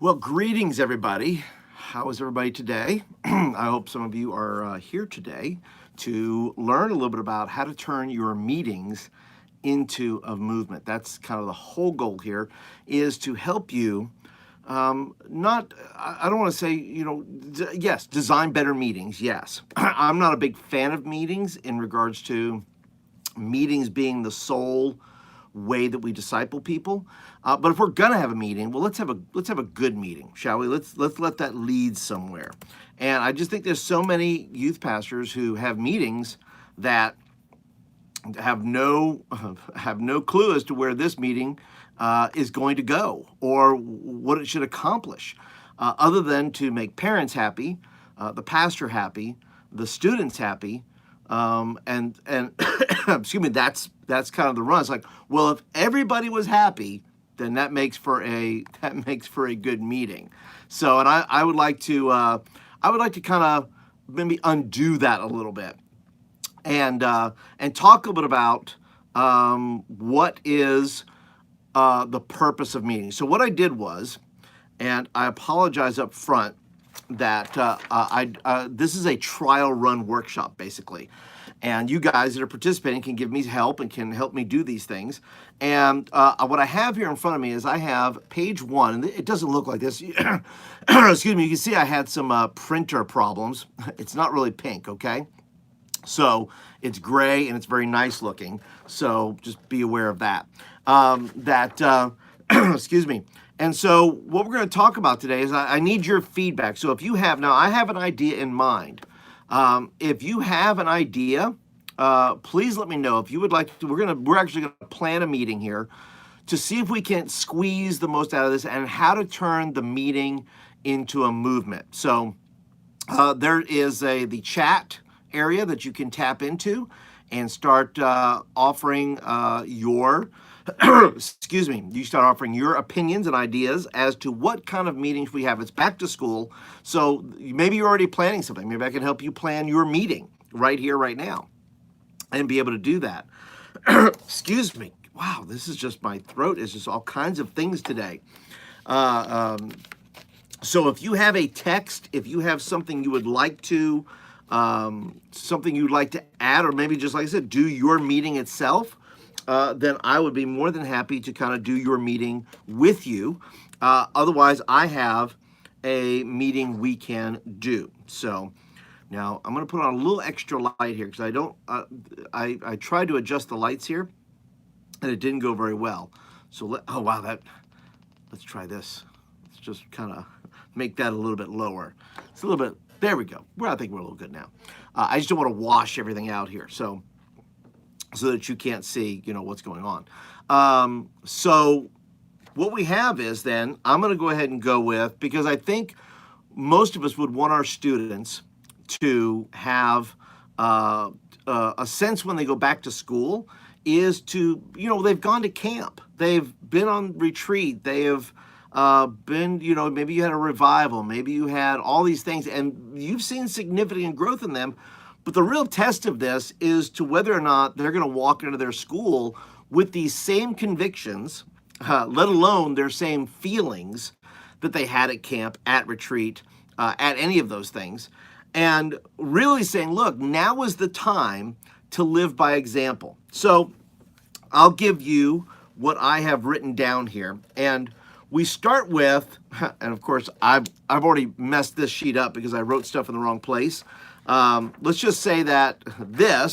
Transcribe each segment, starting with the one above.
Well, greetings, everybody. How is everybody today? I hope some of you are here today to learn a little bit about how to turn your meetings into a movement. That's kind of the whole goal here, is to help you not, I don't want to say, yes, design better meetings, yes. I'm not a big fan of meetings in regards to meetings being the sole way that we disciple people. But if we're gonna have a meeting, well, let's have a good meeting, shall we? Let's let that lead somewhere. And I just think there's so many youth pastors who have meetings that have no have no clue as to where this meeting is going to go or what it should accomplish, other than to make parents happy, the pastor happy, the students happy, and excuse me, that's kind of the run. It's like, well, if everybody was happy, then that makes for a good meeting. So, and I would like to kind of maybe undo that a little bit and talk a little bit about what is the purpose of meetings. So what I did was, and I apologize up front that this is a trial run workshop basically, and you guys that are participating can give me help and can help me do these things. And what I have here in front of me is I have page one, and it doesn't look like this. Excuse me. You can see I had some printer problems. It's not really pink, okay? So it's gray and it's very nice looking. So just be aware of that. Excuse me. And so what we're going to talk about today is I need your feedback. So if you have, now I have an idea in mind. If you have an idea, please let me know. If you would like to, we're actually going to plan a meeting here to see if we can squeeze the most out of this and how to turn the meeting into a movement. So there is the chat area that you can tap into and start offering your excuse me, you start offering your opinions and ideas as to what kind of meetings we have. It's back to school, so maybe you're already planning something. Maybe I can help you plan your meeting right here, right now, and be able to do that. Excuse me. Wow, this is just, my throat is just all kinds of things today. So if you have a text, if you have something you would like to add, or maybe just like I said, do your meeting itself, then I would be more than happy to kind of do your meeting with you. Otherwise, I have a meeting we can do. So now I'm going to put on a little extra light here because I don't. I tried to adjust the lights here, and it didn't go very well. So oh wow, let's try this. Let's just kind of make that a little bit lower. It's a little bit. There we go. I think we're a little good now. I just don't want to wash everything out here, so that you can't see, what's going on. So what we have is then, I'm going to go ahead and go with, because I think most of us would want our students to have a sense when they go back to school is to, they've gone to camp, they've been on retreat, they have been, maybe you had a revival, maybe you had all these things, and you've seen significant growth in them. But the real test of this is to whether or not they're going to walk into their school with these same convictions, let alone their same feelings that they had at camp, at retreat, at any of those things. And really saying, look, now is the time to live by example. So I'll give you what I have written down here. And we start with, and of course, I've already messed this sheet up because I wrote stuff in the wrong place. Let's just say that I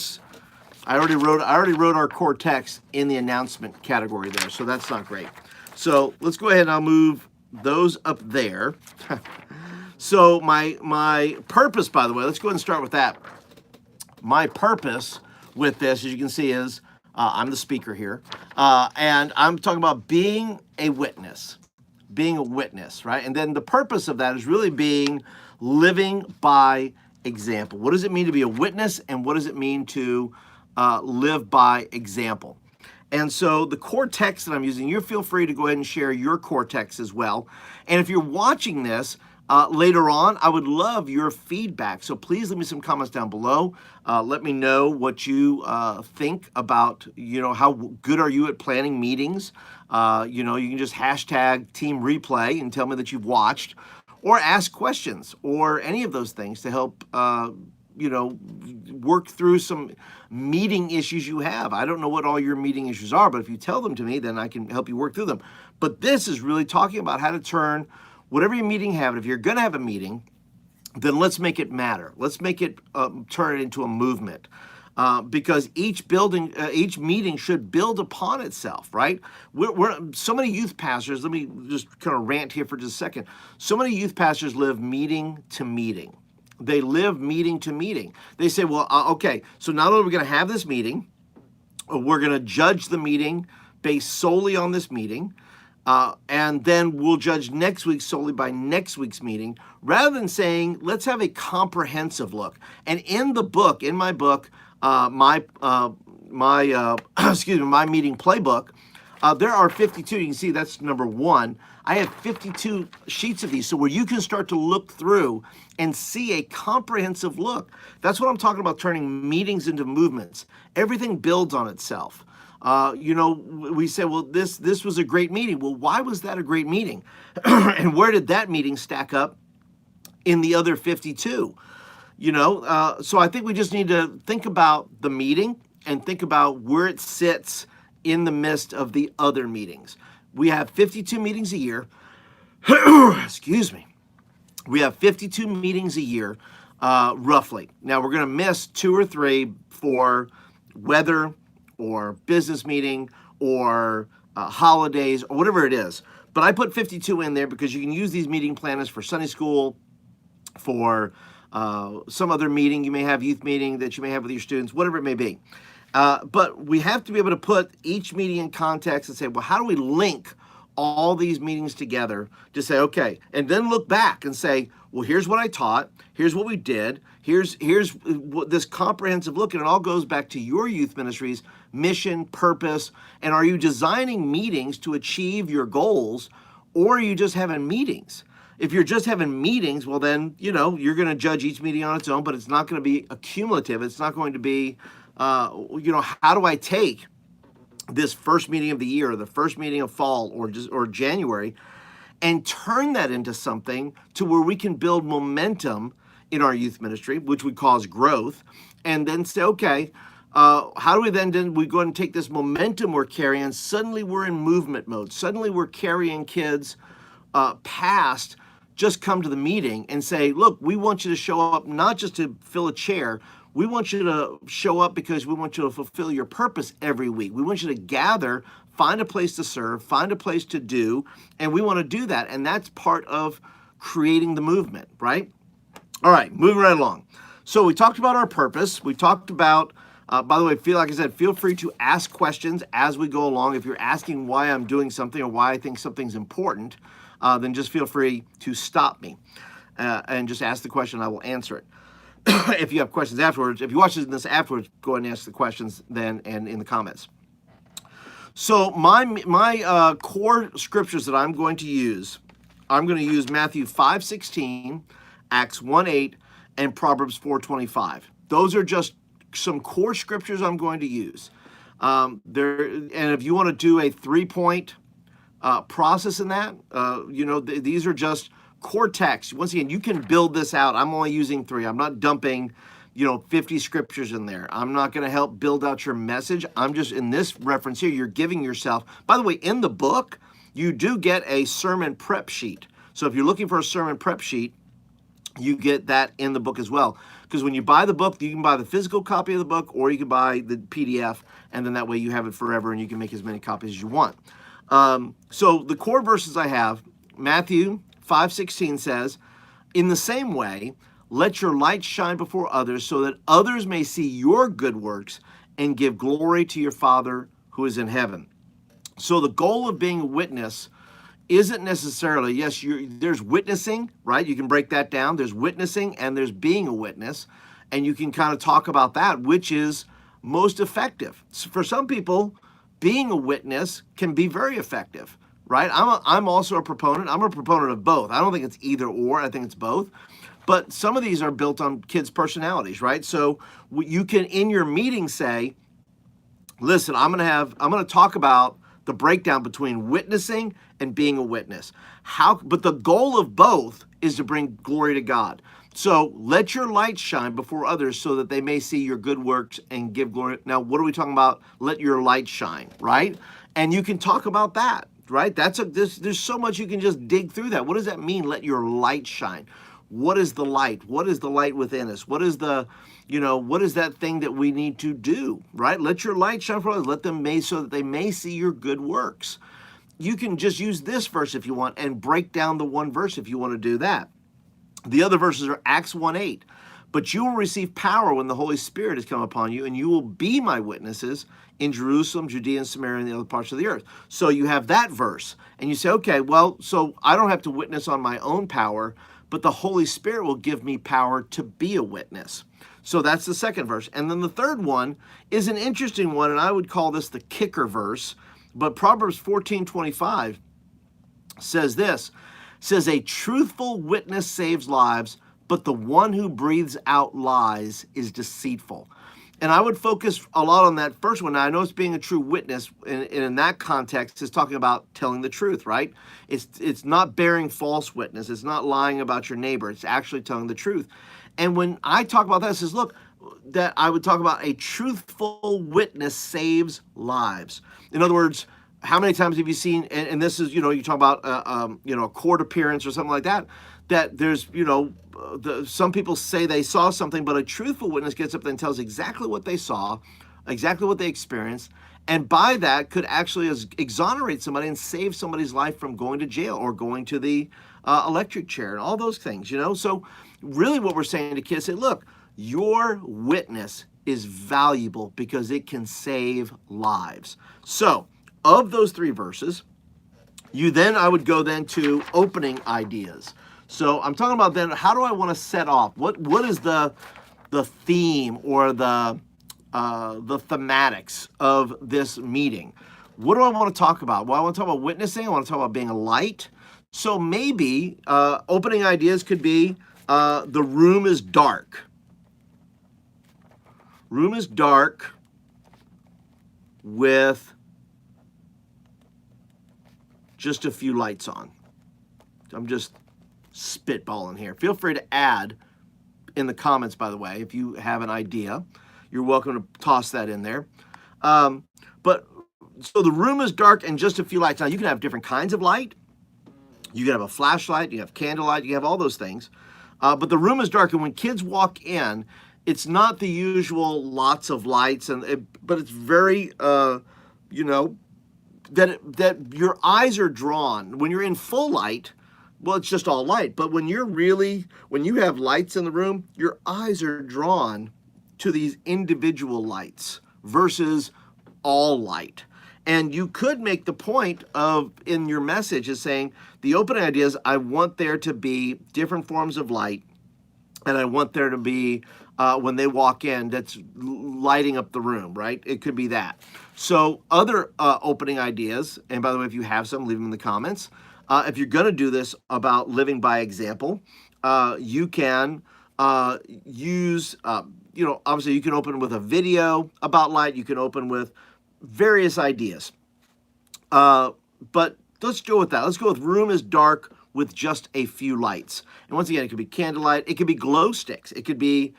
already wrote our core text in the announcement category there, so that's not great. So let's go ahead and I'll move those up there. So my purpose, by the way, let's go ahead and start with that. My purpose with this, as you can see, is I'm the speaker here, and I'm talking about being a witness, right? And then the purpose of that is really living by example. What does it mean to be a witness, and what does it mean to live by example? And so the core text that I'm using, you feel free to go ahead and share your core text as well. And if you're watching this, later on. I would love your feedback. So please leave me some comments down below. Let me know what you think about, how good are you at planning meetings. You can just hashtag Team Replay and tell me that you've watched, or ask questions, or any of those things to help work through some meeting issues you have. I don't know what all your meeting issues are, but if you tell them to me, then I can help you work through them. But this is really talking about how to turn whatever your meeting have. If you're going to have a meeting, then let's make it matter. Let's make it turn it into a movement. Because each meeting should build upon itself, right? We're so many youth pastors. Let me just kind of rant here for just a second. So many youth pastors live meeting to meeting. They live meeting to meeting. They say, well, okay, so not only are we going to have this meeting, we're going to judge the meeting based solely on this meeting, and then we'll judge next week solely by next week's meeting, rather than saying, let's have a comprehensive look. And in the book, in my book, my meeting playbook, there are 52. You can see that's number 1. I have 52 sheets of these, so where you can start to look through and see a comprehensive look. That's what I'm talking about, turning meetings into movements. Everything builds on itself. We say, well, this was a great meeting. Well, why was that a great meeting? And where did that meeting stack up in the other 52? So I think we just need to think about the meeting and think about where it sits in the midst of the other meetings. We have 52 meetings a year. Excuse me. We have 52 meetings a year, roughly. Now, we're going to miss 2 or 3 for weather or business meeting or holidays or whatever it is. But I put 52 in there because you can use these meeting planners for Sunday school, for some other meeting. You may have youth meeting that you may have with your students, whatever it may be. But we have to be able to put each meeting in context and say, well, how do we link all these meetings together to say, okay, and then look back and say, well, here's what I taught, here's what we did, here's this comprehensive look, and it all goes back to your youth ministry's mission, purpose, and are you designing meetings to achieve your goals, or are you just having meetings? If you're just having meetings, well then, you're going to judge each meeting on its own, but it's not going to be accumulative. It's not going to be, how do I take this first meeting of the year, or the first meeting of fall, or January, and turn that into something to where we can build momentum in our youth ministry, which would cause growth, and then say, okay, how do we then we go and take this momentum we're carrying, suddenly we're in movement mode. Suddenly we're carrying kids past just come to the meeting and say, look, we want you to show up not just to fill a chair. We want you to show up because we want you to fulfill your purpose every week. We want you to gather, find a place to serve, find a place to do, and we want to do that. And that's part of creating the movement, right? All right, moving right along. So we talked about our purpose. We talked about, by the way, feel free to ask questions as we go along. If you're asking why I'm doing something or why I think something's important, then just feel free to stop me and just ask the question. I will answer it. If you have questions afterwards, if you watch this afterwards, go ahead and ask the questions then and in the comments. So my core scriptures that I'm going to use Matthew 5:16, Acts 1:8, and Proverbs 4:25. Those are just some core scriptures I'm going to use. And if you want to do a 3-point process in that, these are just core text. Once again, you can build this out. I'm only using 3. I'm not dumping, 50 scriptures in there. I'm not going to help build out your message. I'm just, in this reference here, you're giving yourself, by the way, in the book, you do get a sermon prep sheet. So if you're looking for a sermon prep sheet, you get that in the book as well. Because when you buy the book, you can buy the physical copy of the book, or you can buy the PDF, and then that way you have it forever and you can make as many copies as you want. So the core verses I have, Matthew 5:16 says, in the same way, let your light shine before others so that others may see your good works and give glory to your Father who is in heaven. So the goal of being a witness isn't necessarily, yes, there's witnessing, right? You can break that down. There's witnessing and there's being a witness. And you can kind of talk about that, which is most effective. So for some people, being a witness can be very effective, right? I'm also a proponent. I'm a proponent of both. I don't think it's either or. I think it's both. But some of these are built on kids' personalities, right? So you can, in your meeting, say, listen, I'm going to talk about the breakdown between witnessing and being a witness. But the goal of both is to bring glory to God. So let your light shine before others so that they may see your good works and give glory. Now, what are we talking about? Let your light shine, right? And you can talk about that, right? There's so much you can just dig through that. What does that mean? Let your light shine. What is the light? What is the light within us? What is what is that thing that we need to do, right? Let your light shine for others. Let them so that they may see your good works. You can just use this verse if you want and break down the one verse if you want to do that. The other verses are Acts 1:8. But you will receive power when the Holy Spirit has come upon you, and you will be my witnesses in Jerusalem, Judea, and Samaria, and the other parts of the earth. So you have that verse, and you say, okay, well, so I don't have to witness on my own power, but the Holy Spirit will give me power to be a witness. So that's the second verse. And then the third one is an interesting one, and I would call this the kicker verse. But Proverbs 14:25 says this, says, a truthful witness saves lives, but the one who breathes out lies is deceitful. And I would focus a lot on that first one. Now, I know it's being a true witness, and in that context, it's talking about telling the truth, right? It's not bearing false witness. It's not lying about your neighbor. It's actually telling the truth. And when I talk about that, it says, look, that I would talk about a truthful witness saves lives. In other words, how many times have you seen, and this is, you talk about, a court appearance or something like that, that there's, some people say they saw something, but a truthful witness gets up and tells exactly what they saw, exactly what they experienced, and by that could actually exonerate somebody and save somebody's life from going to jail or going to the electric chair and all those things, So really what we're saying to kids, say, look, your witness is valuable because it can save lives. So of those three verses, I would go then to opening ideas. So I'm talking about then, how do I want to set off? What is the theme or the thematics of this meeting? What do I want to talk about? Well, I want to talk about witnessing. I want to talk about being a light. So maybe opening ideas could be the room is dark. Room is dark with just a few lights on. I'm just spitballing here. Feel free to add in the comments, by the way, if you have an idea. You're welcome to toss that in there. But so the room is dark and just a few lights. Now, you can have different kinds of light. You can have a flashlight. You have candlelight. You have all those things. But the room is dark, and when kids walk in, it's not the usual lots of lights, but it's very, that your eyes are drawn. When you're in full light, well, it's just all light. But when you have lights in the room, your eyes are drawn to these individual lights versus all light. And you could make the point of, in your message, is saying, the opening idea is, I want there to be different forms of light, and I want there to be, when they walk in, that's lighting up the room, right? It could be that. So other opening ideas, and by the way, if you have some, leave them in the comments. If you're going to do this about living by example, you can use, obviously you can open with a video about light. You can open with various ideas. But let's go with that. Let's go with room is dark with just a few lights. And once again, it could be candlelight. It could be glow sticks. It could be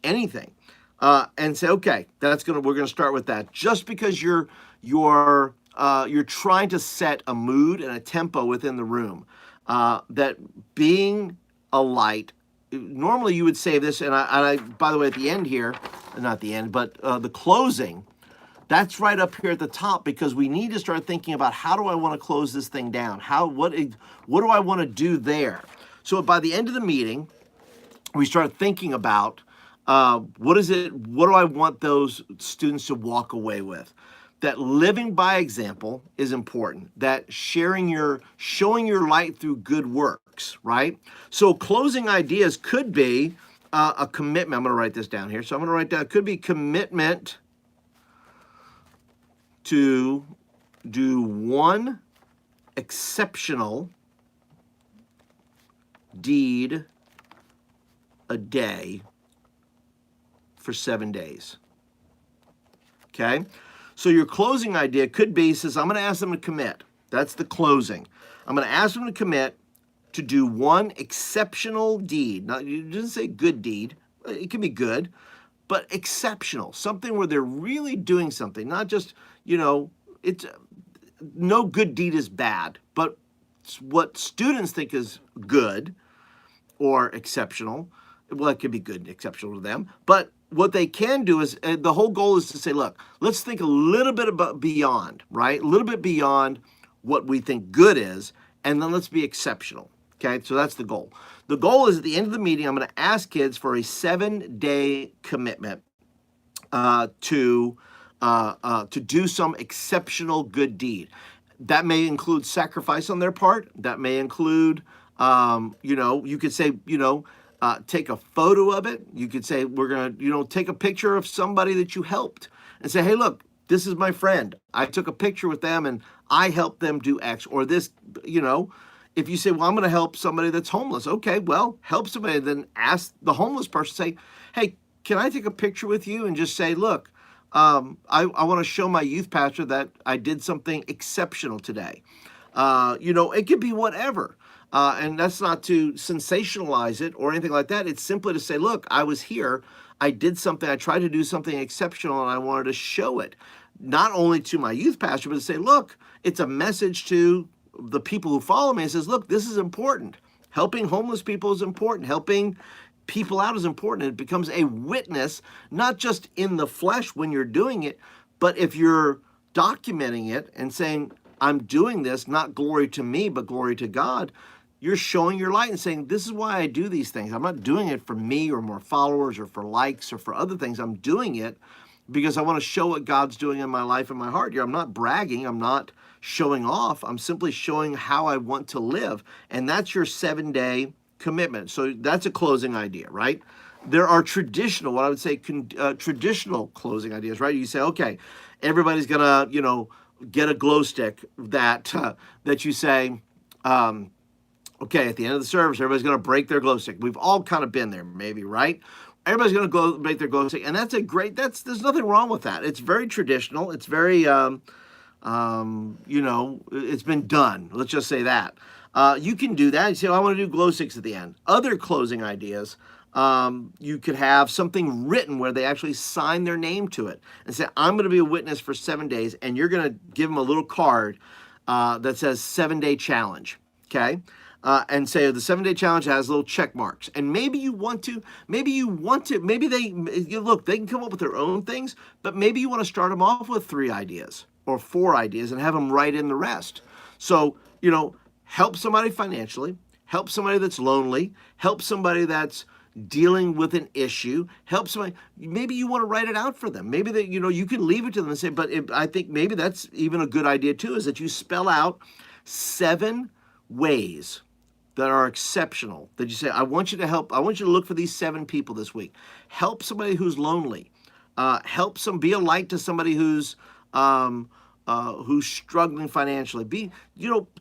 anything. And say, okay, we're gonna start with that. Just because you're trying to set a mood and a tempo within the room, that being a light, normally you would say this, and I by the way, at the end here, not the end, but the closing, that's right up here at the top, because we need to start thinking about, how do I want to close this thing down? What do I want to do there? So by the end of the meeting, we start thinking about what do I want those students to walk away with? That living by example is important. That showing your light through good works, right? So closing ideas could be a commitment. I'm going to write this down here. So I'm going to write down, it could be commitment to do one exceptional deed a day for 7 days. Okay? So your closing idea could be, says, I'm going to ask them to commit. That's the closing. I'm going to ask them to commit to do one exceptional deed. Now, it doesn't say good deed. It can be good, but exceptional. Something where they're really doing something. Not just, it's no good deed is bad, but what students think is good or exceptional, well, it could be good and exceptional to them, but what they can do is, the whole goal is to say, look, let's think a little bit about beyond, right? A little bit beyond what we think good is, and then let's be exceptional. Okay, so that's the goal. The goal is at the end of the meeting, I'm going to ask kids for a 7-day commitment to do some exceptional good deed. That may include sacrifice on their part. That may include, you could say, take a photo of it. You could say, we're going to, take a picture of somebody that you helped and say, hey, look, this is my friend. I took a picture with them and I helped them do X, or this, if you say, well, I'm going to help somebody that's homeless. Okay, well, help somebody. Then ask the homeless person, say, hey, can I take a picture with you? And just say, look, I want to show my youth pastor that I did something exceptional today. It could be whatever. And that's not to sensationalize it or anything like that. It's simply to say, look, I was here. I did something. I tried to do something exceptional, and I wanted to show it, not only to my youth pastor, but to say, look, it's a message to the people who follow me. It says, look, this is important. Helping homeless people is important. Helping people out is important. It becomes a witness, not just in the flesh when you're doing it, but if you're documenting it and saying, I'm doing this, not glory to me, but glory to God, you're showing your light and saying, this is why I do these things. I'm not doing it for me or more followers or for likes or for other things. I'm doing it because I want to show what God's doing in my life and my heart. I'm not bragging. I'm not showing off. I'm simply showing how I want to live. And that's your 7-day commitment. So that's a closing idea, right? There are traditional, what I would say, traditional closing ideas, right? You say, okay, everybody's going to, get a glow stick that you say, okay, at the end of the service, everybody's going to break their glow stick. We've all kind of been there, maybe, right? Everybody's going to break their glow stick, and that's there's nothing wrong with that. It's very traditional. It's very, it's been done. Let's just say that. You can do that. You say, I want to do glow sticks at the end. Other closing ideas, you could have something written where they actually sign their name to it and say, I'm going to be a witness for 7 days, and you're going to give them a little card that says 7-day challenge, okay? And say the 7-day challenge has little check marks. And maybe they can come up with their own things, but maybe you want to start them off with 3 ideas or 4 ideas and have them write in the rest. So, help somebody financially, help somebody that's lonely, help somebody that's dealing with an issue, help somebody. Maybe you want to write it out for them. Maybe that, you can leave it to them and say, but I think maybe that's even a good idea too, is that you spell out 7 ways that are exceptional, that you say, I want you to look for these 7 people this week. Help somebody who's lonely. Be a light to somebody who's struggling financially.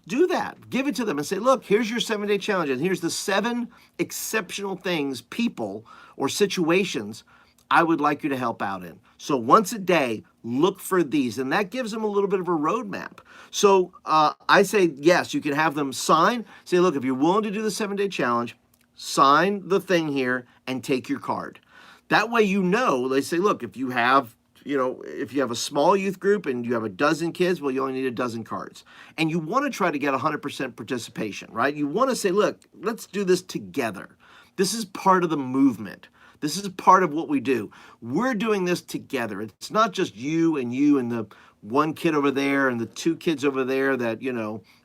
Do that. Give it to them and say, look, here's your 7-day challenge, and here's the 7 exceptional things, people, or situations I would like you to help out in. So once a day, look for these, and that gives them a little bit of a roadmap. So I say, yes, you can have them sign. Say, look, if you're willing to do the 7-day challenge, sign the thing here and take your card. That way, they say, look, if you have a small youth group and you have a dozen kids, well, you only need a dozen cards. And you want to try to get 100% participation, right? You want to say, look, let's do this together. This is part of the movement. This is part of what we do. We're doing this together. It's not just you and the one kid over there and the 2 kids over there that,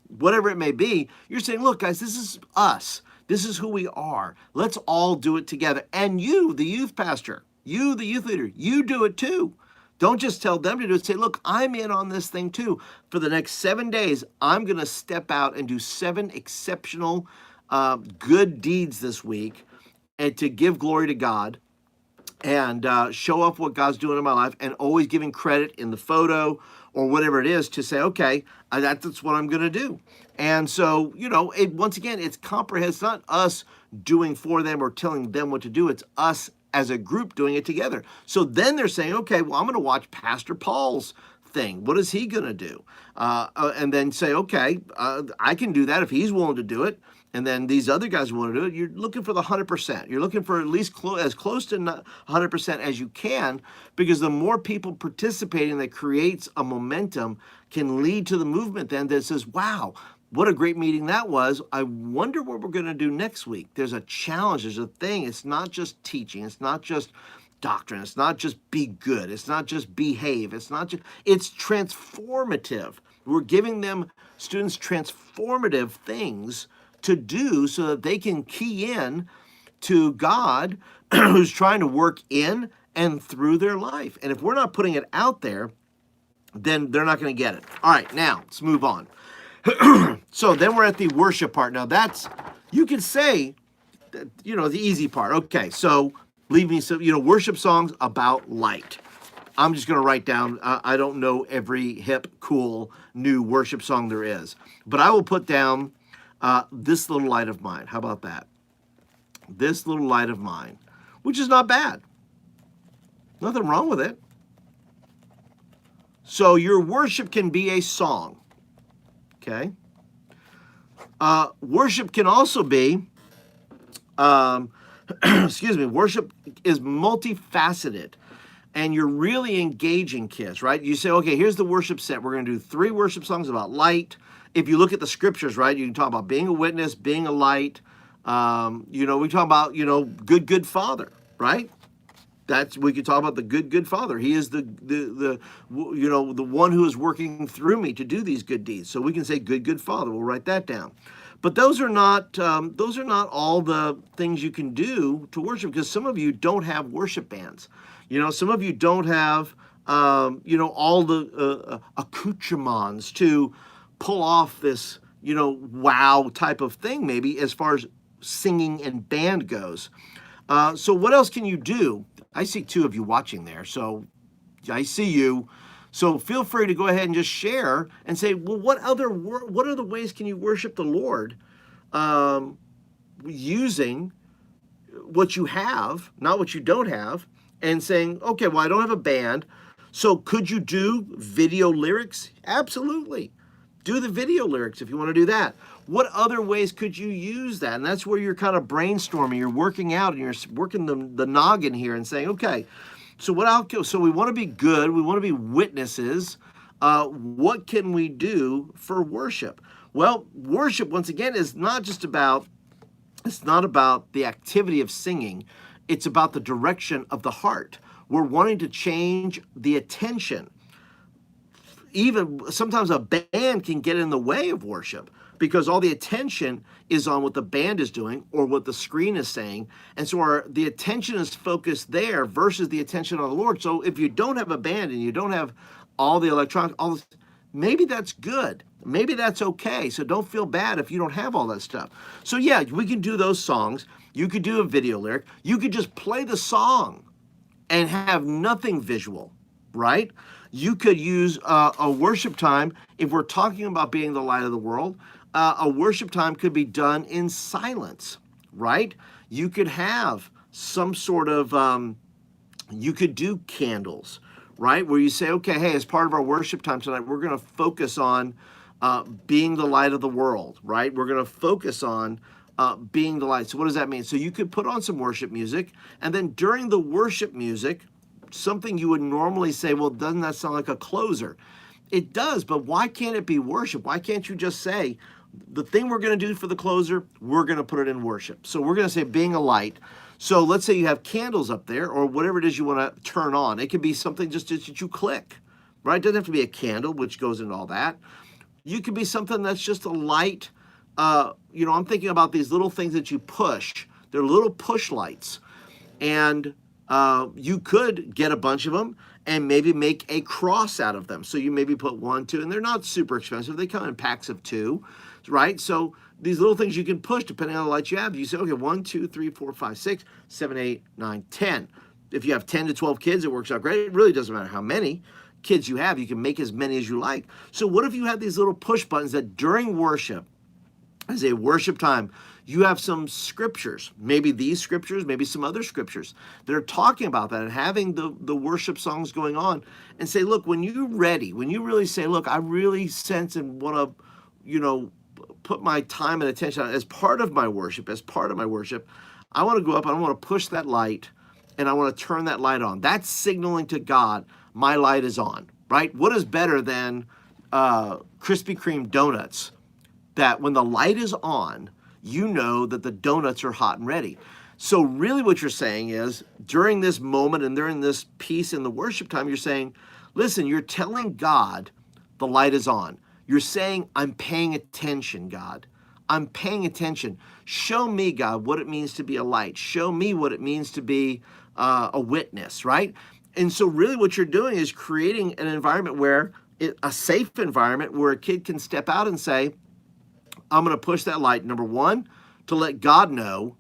whatever it may be. You're saying, look, guys, this is us. This is who we are. Let's all do it together. And you, the youth pastor, you, the youth leader, you do it too. Don't just tell them to do it. Say, look, I'm in on this thing too. For the next 7 days, I'm going to step out and do 7 exceptional good deeds this week, and to give glory to God and show off what God's doing in my life, and always giving credit in the photo or whatever it is, to say, okay, that's what I'm going to do. And so, once again, it's comprehensive. It's not us doing for them or telling them what to do. It's us as a group doing it together. So then they're saying, okay, well, I'm going to watch Pastor Paul's thing. What is he going to do? And then say, okay, I can do that if he's willing to do it. And then these other guys want to do it. You're looking for the 100%. You're looking for at least as close to 100% as you can, because the more people participating, that creates a momentum, can lead to the movement then that says, wow, what a great meeting that was. I wonder what we're going to do next week. There's a challenge. There's a thing. It's not just teaching. It's not just doctrine. It's not just be good. It's not just behave. It's transformative. We're giving them, students, transformative things to do so that they can key in to God who's trying to work in and through their life. And if we're not putting it out there, then they're not going to get it. All right, now let's move on. So then we're at the worship part. Now that's, you can say, that, the easy part. Okay, so leave me some, worship songs about light. I'm just going to write down, I don't know every hip, cool, new worship song there is. But I will put down This Little Light of Mine. How about that? This Little Light of Mine, which is not bad. Nothing wrong with it. So your worship can be a song. Okay. Worship can also be, worship is multifaceted, and you're really engaging kids, right? You say, okay, here's the worship set. We're going to do 3 worship songs about light. If you look at the scriptures, right, you can talk about being a witness, being a light. We talk about, good Father, right? We could talk about the good Father. He is the one who is working through me to do these good deeds. So we can say good Father. We'll write that down. But those are not all the things you can do to worship, because some of you don't have worship bands. Some of you don't have all the accoutrements to pull off this wow type of thing, maybe, as far as singing and band goes. So what else can you do? I see 2 of you watching there, so I see you. So feel free to go ahead and just share and say, well, what other ways can you worship the Lord using what you have, not what you don't have, and saying, okay, well, I don't have a band, so could you do video lyrics? Absolutely. Do the video lyrics if you want to do that. What other ways could you use that? And that's where you're kind of brainstorming, you're working out, and you're working the noggin here and saying, okay, so we want to be good, we want to be witnesses. What can we do for worship? Well, worship, once again, is not about the activity of singing. It's about the direction of the heart. We're wanting to change the attention. Even sometimes a band can get in the way of worship, because all the attention is on what the band is doing or what the screen is saying. And so the attention is focused there versus the attention on the Lord. So if you don't have a band and you don't have all the electronics, maybe that's good. Maybe that's okay. So don't feel bad if you don't have all that stuff. So yeah, we can do those songs. You could do a video lyric. You could just play the song and have nothing visual, right? You could use a worship time. If we're talking about being the light of the world, a worship time could be done in silence, right? You could have some sort of, you could do candles, right? Where you say, okay, hey, as part of our worship time tonight, we're going to focus on being the light of the world, right? We're going to focus on being the light. So what does that mean? So you could put on some worship music, and then during the worship music, something you would normally say, well, doesn't that sound like a closer? It does, but why can't it be worship? Why can't you just say, the thing we're going to do for the closer, we're going to put it in worship. So we're going to say being a light. So let's say you have candles up there, or whatever it is you want to turn on. It could be something just that you click, right? It doesn't have to be a candle, which goes into all that. You could be something that's just a light. I'm thinking about these little things that you push. They're little push lights. And you could get a bunch of them and maybe make a cross out of them. So you maybe put 1, 2, and they're not super expensive. They come in packs of 2, right? So these little things you can push depending on the light you have. You say, okay, 1, 2, 3, 4, 5, 6, 7, 8, 9, 10. If you have 10 to 12 kids, it works out great. It really doesn't matter how many. kids you have, you can make as many as you like. So what if you had these little push buttons that during worship, as a worship time, you have some scriptures, maybe these scriptures, maybe some other scriptures that are talking about that, and having the worship songs going on, and say, look, when you're ready, when you really say, look, I really sense and want to, put my time and attention on as part of my worship, I want to go up and I want to push that light and I want to turn that light on. That's signaling to God, my light is on, right? What is better than Krispy Kreme donuts that when the light is on, you know that the donuts are hot and ready? So really what you're saying is, during this moment and during this piece in the worship time, you're saying, listen, you're telling God the light is on. You're saying, I'm paying attention, God. I'm paying attention. Show me, God, what it means to be a light. Show me what it means to be a witness, right? And so really what you're doing is creating an environment where, a safe environment where a kid can step out and say, I'm going to push that light, number one, to let God know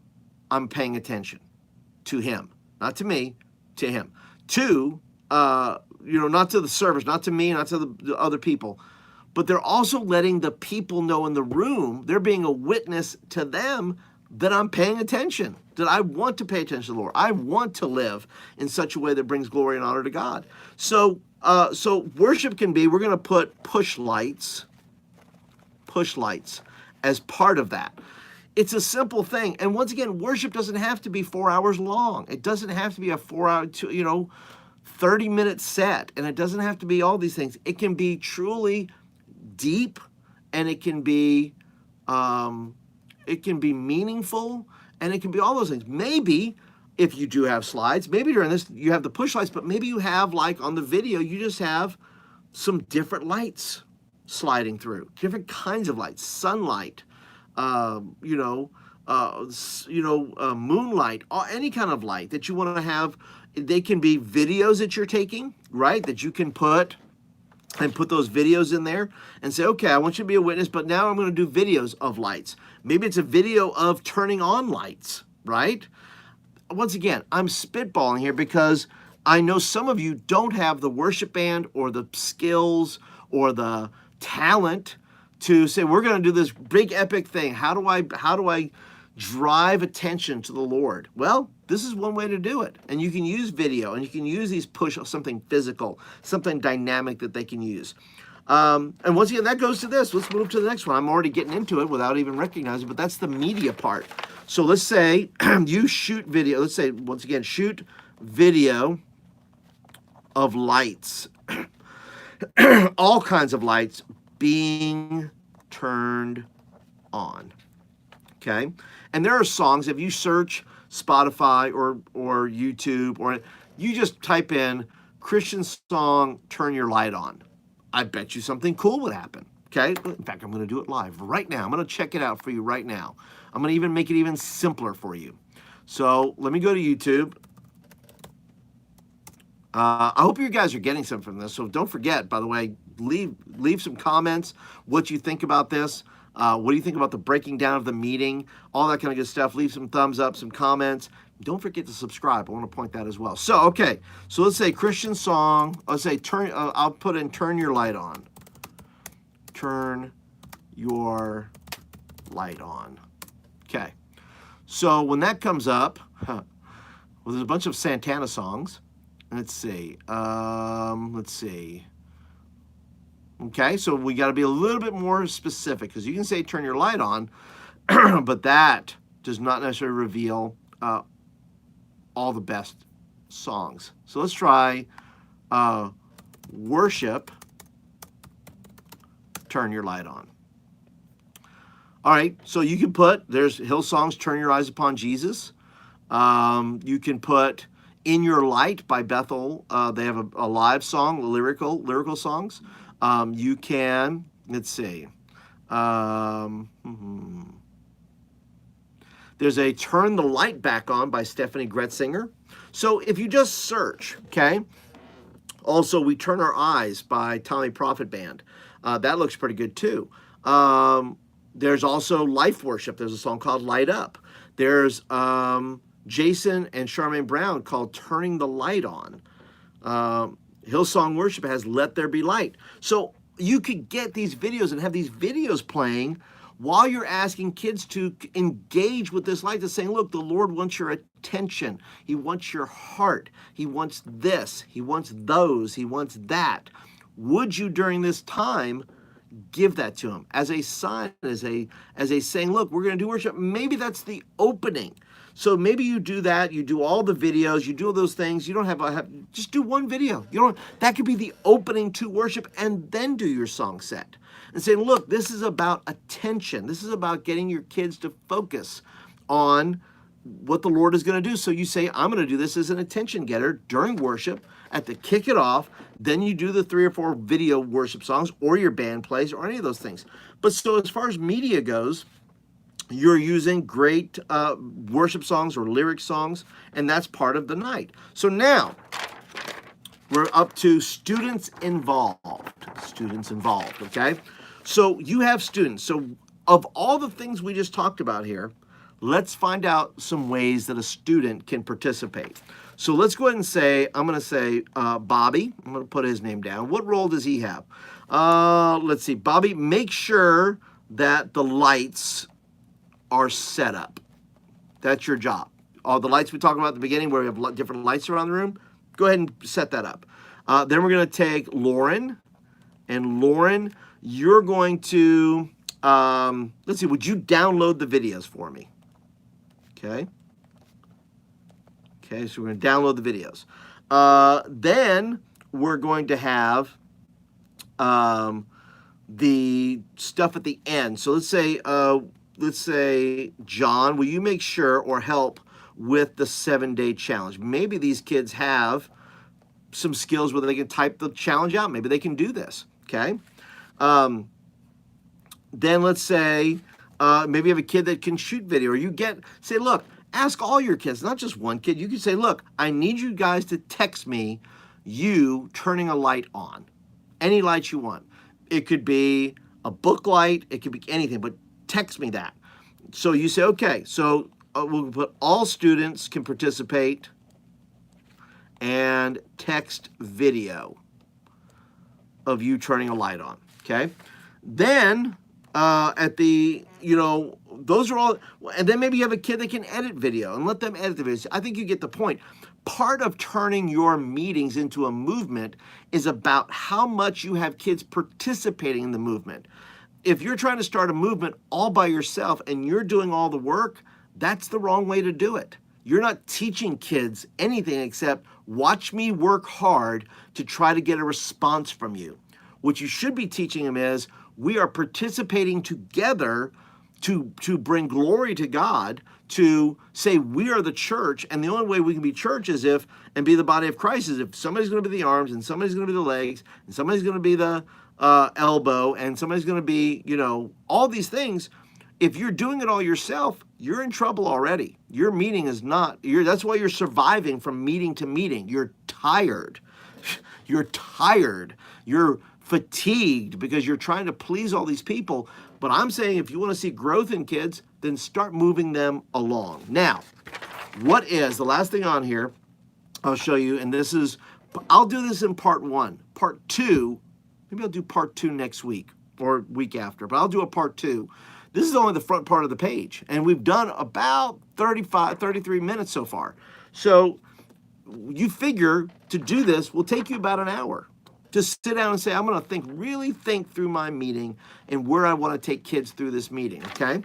I'm paying attention to him, not to me, to him. Two, not to the service, not to me, not to the other people, but they're also letting the people know in the room, they're being a witness to them that I'm paying attention, that I want to pay attention to the Lord. I want to live in such a way that brings glory and honor to God. So worship can be, we're going to put push lights as part of that. It's a simple thing. And once again, worship doesn't have to be 4 hours long. It doesn't have to be a 4-hour, 30-minute set. And it doesn't have to be all these things. It can be truly deep, and it can be meaningful, and it can be all those things. Maybe if you do have slides, maybe during this you have the push lights, but maybe you have, like on the video, you just have some different lights sliding through, different kinds of lights, sunlight, moonlight, any kind of light that you want to have. They can be videos that you're taking, right, that you can put those videos in there and say, okay, I want you to be a witness, but now I'm going to do videos of lights. Maybe it's a video of turning on lights, right? Once again, I'm spitballing here because I know some of you don't have the worship band or the skills or the talent to say, we're going to do this big epic thing. How do I drive attention to the Lord? Well, this is one way to do it. And you can use video, and you can use these push, something physical, something dynamic that they can use. And once again, that goes to this. Let's move to the next one. I'm already getting into it without even recognizing, but that's the media part. So let's say you shoot video. Let's say, once again, shoot video of lights. All kinds of lights being turned on. Okay? And there are songs, if you search Spotify or YouTube, or you just type in Christian song, turn your light on, I bet you something cool would happen. Okay? In fact, I'm going to do it live right now. I'm going to check it out for you right now. I'm going to even make it even simpler for you. So let me go to YouTube. I hope you guys are getting something from this. So don't forget, by the way, leave some comments, what you think about this. What do you think about the breaking down of the meeting? All that kind of good stuff. Leave some thumbs up, some comments. Don't forget to subscribe. I want to point that as well. So, okay. So let's say Christian song. Let's say I'll put in turn your light on. Turn your light on. Okay. So when that comes up, well, there's a bunch of Santana songs. Let's see. Okay, so we got to be a little bit more specific, because you can say turn your light on, but that does not necessarily reveal all the best songs. So let's try worship, turn your light on. All right, so you can put, there's Hillsong's Turn Your Eyes Upon Jesus. You can put In Your Light by Bethel. They have a live song, lyrical songs. You can, let's see, there's a Turn the Light Back On by Stephanie Gretzinger. So if you just search, okay, also We Turn Our Eyes by Tommy Prophet Band. That looks pretty good too. There's also Life Worship. There's a song called Light Up. There's Jason and Charmaine Brown called Turning the Light On. Hillsong Worship has Let There Be Light. So you could get these videos and have these videos playing while you're asking kids to engage with this light, that's saying, look, the Lord wants your attention. He wants your heart. He wants this. He wants those. He wants that. Would you, during this time, give that to him as a sign, as a saying, look, we're going to do worship. Maybe that's the opening. So maybe you do that. You do all the videos. You do all those things. You don't have just do one video. You don't. That could be the opening to worship, and then do your song set and saying, look, this is about attention. This is about getting your kids to focus on what the Lord is going to do. So you say, I'm going to do this as an attention getter during worship, at the kick it off. Then you do the 3 or 4 video worship songs, or your band plays, or any of those things. But so as far as media goes, you're using great worship songs or lyric songs, and that's part of the night. So now we're up to students involved. Students involved, okay? So you have students. So of all the things we just talked about here, let's find out some ways that a student can participate. So let's go ahead and say, I'm going to say Bobby. I'm going to put his name down. What role does he have? Let's see. Bobby, make sure that the lights are set up. That's your job. All the lights we talked about at the beginning, where we have different lights around the room, go ahead and set that up. Then we're going to take Lauren. And Lauren, you're going to, let's see, would you download the videos for me? Okay. Okay, so we're going to download the videos. Then we're going to have the stuff at the end. So let's say, John, will you make sure or help with the 7-day challenge? Maybe these kids have some skills where they can type the challenge out. Maybe they can do this, okay? Then let's say maybe you have a kid that can shoot video, or say, look, ask all your kids, not just one kid. You can say, look, I need you guys to text me you turning a light on. Any light you want. It could be a book light. It could be anything, but text me that. So you say, okay, so we'll put all students can participate and text video of you turning a light on, okay? Then at the, those are all, and then maybe you have a kid that can edit video and let them edit the videos. I think you get the point. Part of turning your meetings into a movement is about how much you have kids participating in the movement. If you're trying to start a movement all by yourself and you're doing all the work, that's the wrong way to do it. You're not teaching kids anything except watch me work hard to try to get a response from you. What you should be teaching them is we are participating together to bring glory to God, to say we are the church, and the only way we can be church is and be the body of Christ is if somebody's going to be the arms, and somebody's going to be the legs, and somebody's going to be the elbow, and somebody's going to be, all these things. If you're doing it all yourself, you're in trouble already. Your meeting is not, that's why you're surviving from meeting to meeting. You're tired. You're tired. You're fatigued because you're trying to please all these people. But I'm saying if you want to see growth in kids, then start moving them along. Now, what is the last thing on here? I'll show you, and I'll do this in part 1. Part 2, maybe I'll do part 2 next week or week after, but I'll do a part 2. This is only the front part of the page, and we've done about 33 minutes so far. So you figure to do this will take you about an hour. To sit down and say, I'm going to really think through my meeting and where I want to take kids through this meeting, okay?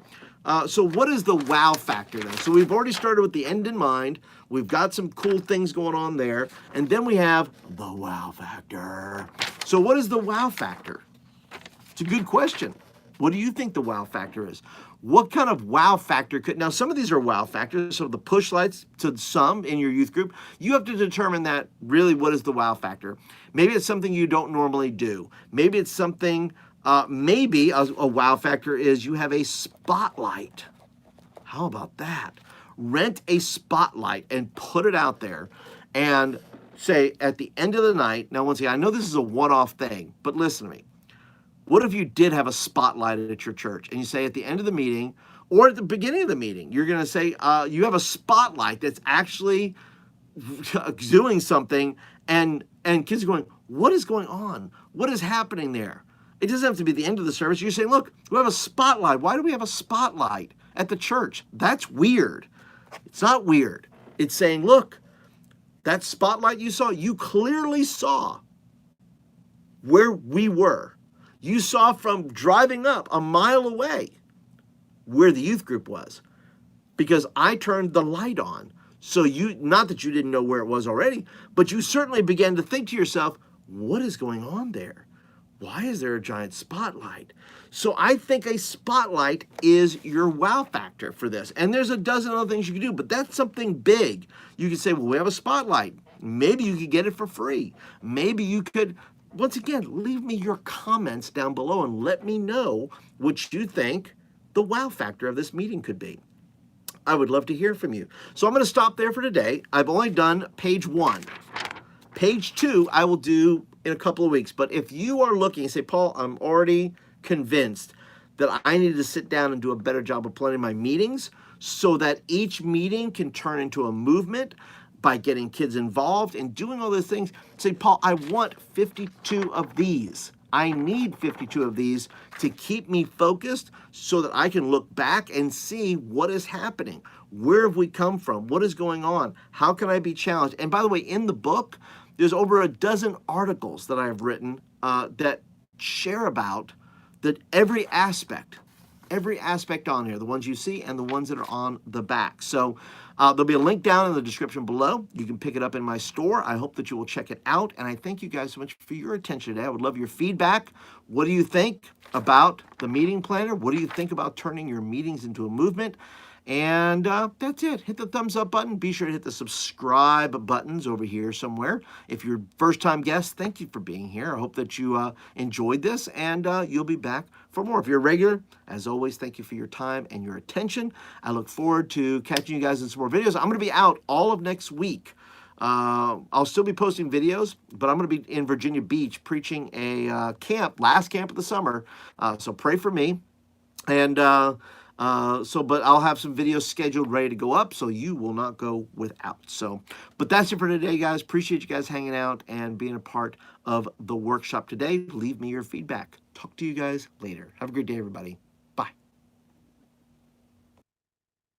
So what is the wow factor then? So we've already started with the end in mind. We've got some cool things going on there. And then we have the wow factor. So what is the wow factor? It's a good question. What do you think the wow factor is? What kind of wow factor now some of these are wow factors, so the push lights to some in your youth group, you have to determine that really what is the wow factor. Maybe it's something you don't normally do. Maybe it's something, maybe a wow factor is you have a spotlight. How about that? Rent a spotlight and put it out there and say at the end of the night, now once again, I know this is a one-off thing, but listen to me. What if you did have a spotlight at your church and you say at the end of the meeting or at the beginning of the meeting, you're going to say you have a spotlight that's actually doing something, and kids are going, what is going on? What is happening there? It doesn't have to be the end of the service. You're saying, look, we have a spotlight. Why do we have a spotlight at the church? That's weird. It's not weird. It's saying, look, that spotlight you saw, you clearly saw where we were. You saw from driving up a mile away where the youth group was, because I turned the light on. So you, not that you didn't know where it was already, but you certainly began to think to yourself, what is going on there? Why is there a giant spotlight? So I think a spotlight is your wow factor for this. And there's a dozen other things you can do, but that's something big. You could say, well, we have a spotlight. Maybe you could get it for free. Maybe you could, once again, leave me your comments down below and let me know what you think the wow factor of this meeting could be. I would love to hear from you. So I'm going to stop there for today. I've only done page 1. Page 2, I will do in a couple of weeks. But if you are looking and say, Paul, I'm already convinced that I need to sit down and do a better job of planning my meetings so that each meeting can turn into a movement by getting kids involved and doing all those things. Say, Paul, I want 52 of these. I need 52 of these to keep me focused so that I can look back and see what is happening. Where have we come from? What is going on? How can I be challenged? And by the way, in the book, there's over a dozen articles that I've written that share about every aspect on here, the ones you see and the ones that are on the back. So there'll be a link down in the description below. You can pick it up in my store. I hope that you will check it out. And I thank you guys so much for your attention today. I would love your feedback. What do you think about the meeting planner? What do you think about turning your meetings into a movement? And that's it. Hit the thumbs up button. Be sure to hit the subscribe buttons over here somewhere. If you're first-time guest, thank you for being here. I hope that you enjoyed this, and you'll be back for more. If you're a regular, as always, thank you for your time and your attention. I look forward to catching you guys in some more videos. I'm going to be out all of next week. I'll still be posting videos, but I'm going to be in Virginia Beach preaching a camp, last camp of the summer. So pray for me. And but I'll have some videos scheduled ready to go up, so you will not go without. So, but that's it for today, guys. Appreciate you guys hanging out and being a part of the workshop today. Leave me your feedback. Talk to you guys later. Have a great day, everybody.